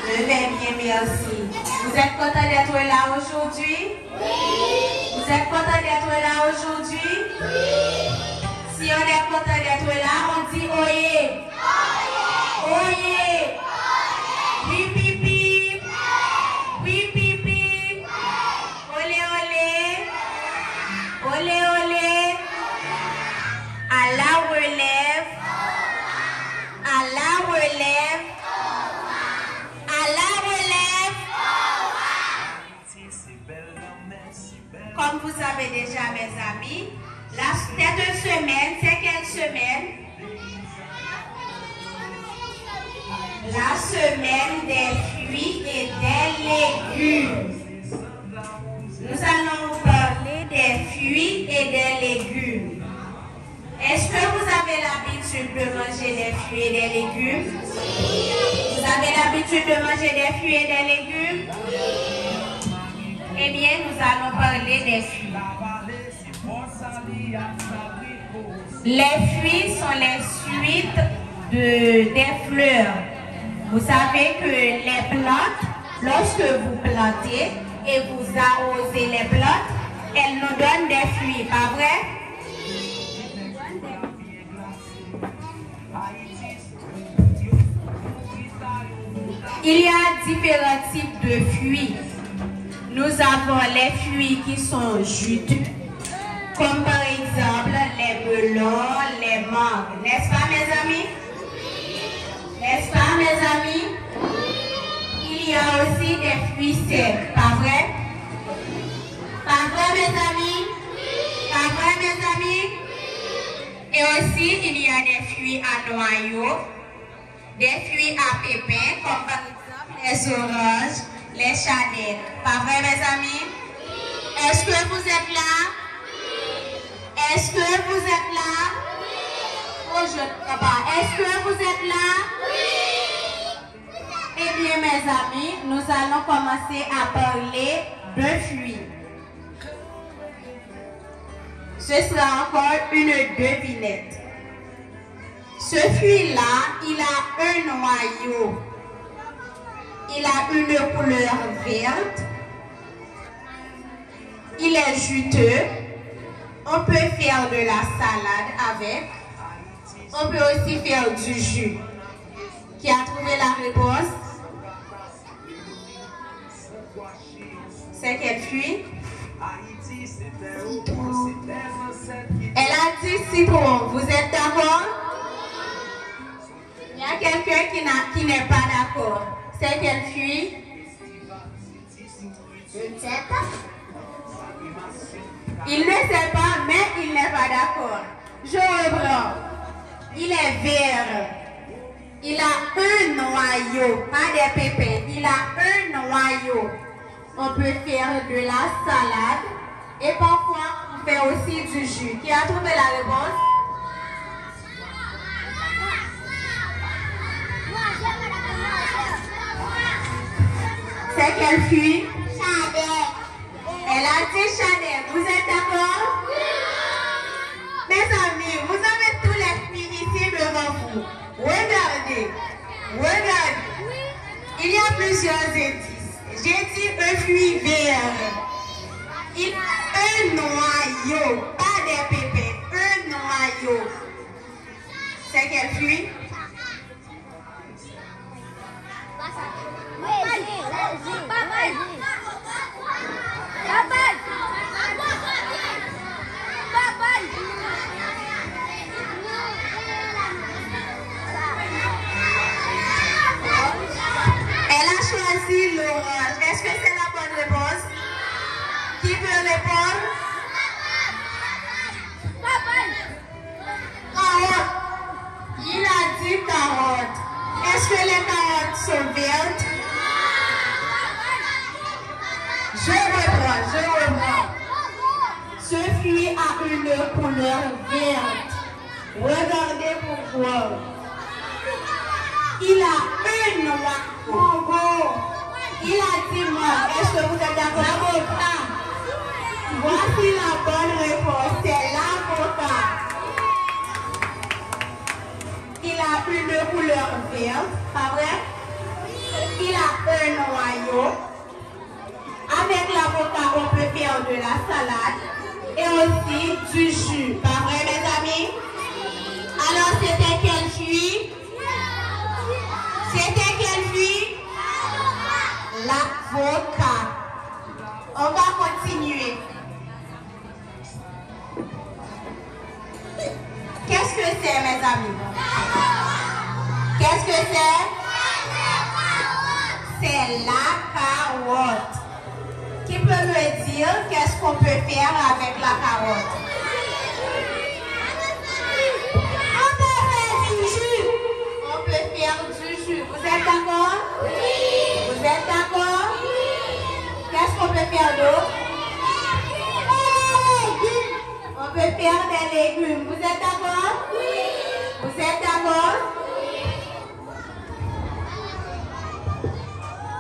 Je vais bien, merci. Vous êtes content d'être là aujourd'hui? Oui. Vous êtes content d'être là aujourd'hui? Oui. Si on est content d'être là, on dit oyez. Oyez. Oyez. Oui, pipi. Oui, pipi. Olé, olé. Olé, olé. À la relève. À la relève. À la relève. Comme vous savez déjà, mes amis, cette semaine, c'est quelle semaine? La semaine des fruits et des légumes. Nous allons vous parler des fruits et des légumes. Est-ce que vous avez l'habitude de manger des fruits et des légumes? Vous avez l'habitude de manger des fruits et des légumes? Eh bien, nous allons parler des fruits. Les fruits sont les suites des fleurs. Vous savez que les plantes, lorsque vous plantez et vous arrosez les plantes, elles nous donnent des fruits, pas vrai? Il y a différents types de fruits. Nous avons les fruits qui sont juteux, comme par exemple les melons, les mangues. N'est-ce pas, mes amis? N'est-ce pas, mes amis? Il y a aussi des fruits secs, pas vrai? Pas vrai, mes amis? Pas vrai, mes amis? Et aussi, il y a des fruits à noyaux, des fruits à pépins, comme par exemple les oranges, les châtaignes. Pas vrai, mes amis? Est-ce que vous êtes là? Est-ce que vous êtes là? Oh, je ne crois pas. Est-ce que vous êtes là? Eh bien, mes amis, nous allons commencer à parler de fruits. Ce sera encore une devinette. Ce fruit-là, il a un noyau. Il a une couleur verte. Il est juteux. On peut faire de la salade avec. On peut aussi faire du jus. Qui a trouvé la réponse? C'est quel fruit? Elle a dit citron. Vous êtes d'accord? Il y a quelqu'un qui n'est pas d'accord. C'est quel fruit? Je ne sais pas. Il ne sait pas, mais il n'est pas d'accord. Je reprends. Il est vert. Il a un noyau, pas des pépins. Il a un noyau. On peut faire de la salade et parfois on fait aussi du jus. Qui a trouvé la réponse? C'est quel fruit? Châtaignes. Elle a dit châtaignes. Vous êtes d'accord? Oui. Mes amis, vous avez tous les fruits ici devant vous. Regardez. Regardez. Il y a plusieurs indices. J'ai dit un fruit vert. Il a un noyau, pas des pépins. Un noyau. C'est quel fruit? Elle a choisi l'orange. Est-ce que c'est la bonne réponse? Qui peut répondre? Carotte. Il a dit carotte. Est-ce que les carottes sont vertes? Je reprends. Ce fruit a une couleur verte. Regardez pour voir. Il a un noyau. Il a dit moi. Est-ce que vous êtes d'accord? Voici la bonne réponse. C'est l'avocat. Il a une couleur verte. Pas vrai? il a un noyau. Avec l'avocat, on peut faire de la salade et aussi du jus. Pas vrai, mes amis? Alors, c'était quel fruit? C'était quel fruit? L'avocat. On va continuer. Qu'est-ce que c'est, mes amis? Qu'est-ce que c'est? C'est la carotte. Qui peut me dire qu'est-ce qu'on peut faire avec la carotte? On peut faire du jus. On peut faire du jus. Vous êtes d'accord? Oui. Vous êtes d'accord? Qu'est-ce qu'on peut faire d'autre? On peut faire des légumes. Vous êtes d'accord? Oui. Vous êtes d'accord? Oui.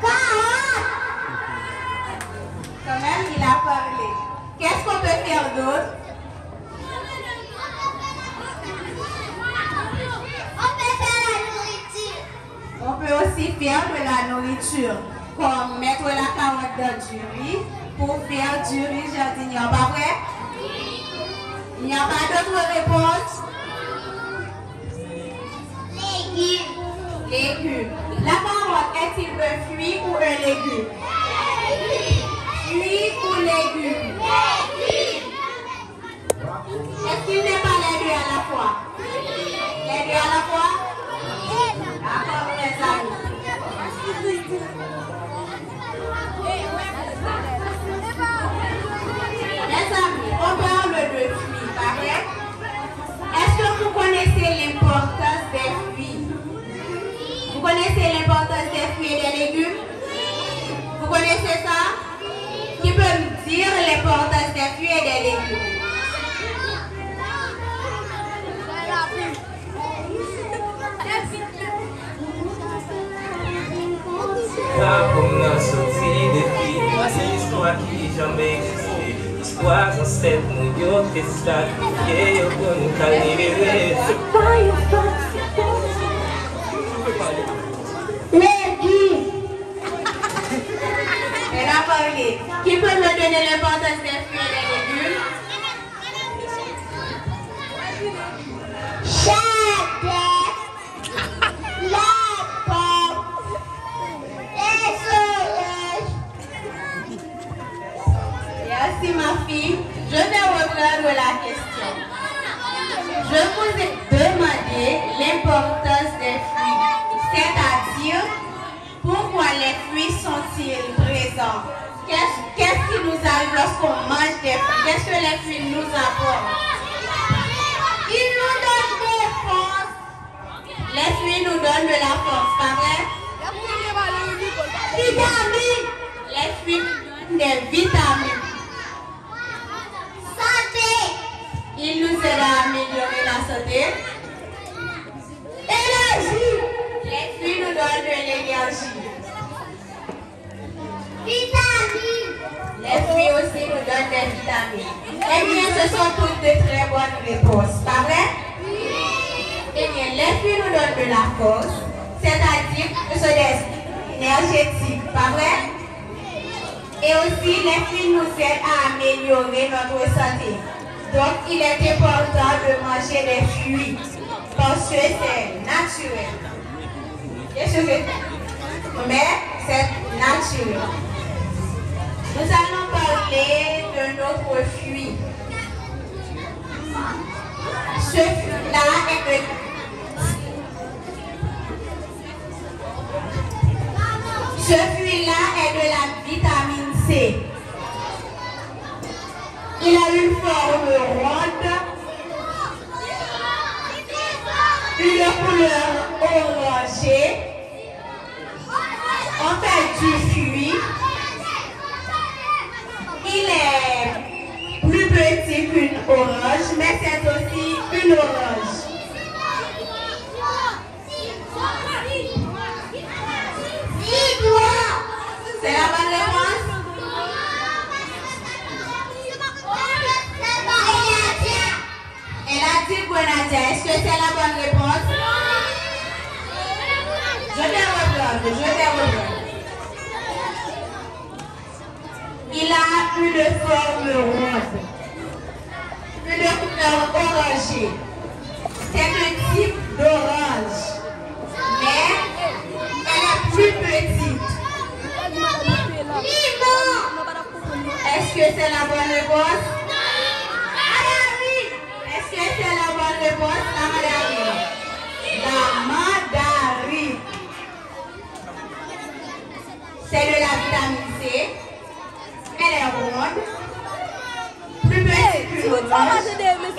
Carotte! Quand même, il a parlé. Qu'est-ce qu'on peut faire d'autre? On peut faire la nourriture. On peut aussi faire de la nourriture. Comme mettre la carotte dans du riz pour faire du riz jardinier. Pas vrai? Il n'y a pas d'autres réponses? Légumes. Légumes. La carotte est-il un fruit ou un légume? Fruit ou légume? Est-ce qu'il n'est pas les deux à la fois? Les deux à la fois? D'accord, mes amis. Mes amis, on parle de fruits, pas vrai? Est-ce que vous connaissez l'importance des fruits? Vous connaissez l'importance des fruits et des légumes? Vous connaissez ça? Qui peut me dire l'importance des fruits et des légumes? Comme dans ce petit défi, c'est l'histoire qui jamais existé. L'histoire ancêtre, nous y'ont testé, et y'ont pour nous calibrer. Légumes. Elle a parlé. Qui peut me donner l'importance des fruits et des légumes? Châtain, la pomme, les oranges. Merci ma fille. Je vais reprendre la question. Je vous ai demandé l'importance des fruits, c'est-à-dire pourquoi les fruits sont-ils présents? Qu'est-ce qui nous arrive lorsqu'on mange des fruits? Qu'est-ce que les fruits nous apportent? Ils nous donnent des forces. Les fruits nous donnent de la force, pas vrai? Vitamines. Les fruits nous donnent des vitamines. Santé. Ils nous aident à améliorer la santé. Énergie. Les fruits nous donnent de l'énergie. Vitamines. Les fruits aussi nous donnent des vitamines. Eh bien, ce sont toutes de très bonnes réponses, pas vrai? Oui. Eh bien, les fruits nous donnent de la force, c'est-à-dire que ce sont des énergétiques, pas vrai? Et aussi, les fruits nous aident à améliorer notre santé. Donc, il est important de manger des fruits parce que c'est naturel. Qu'est-ce que c'est? Mais c'est naturel. Nous allons parler de notre fruit. Ce fruit-là est de la vitamine C. Il a une forme ronde, une couleur orangée. En fait, du fruit. Il est plus petit qu'une orange, mais c'est aussi une orange. C'est la bonne réponse? Elle a dit Grenadier. Est-ce que c'est la bonne réponse? Je vais reprendre. regarde, je vais regarder. Il a une forme ronde, une couleur orangée. C'est le type d'orange, mais elle est plus petite. Est-ce que c'est la bonne réponse? Est-ce que c'est la bonne réponse? La mandarine. La mandarine. C'est de la vitamine C. Elle est ronde. Plus petite qu'une orange.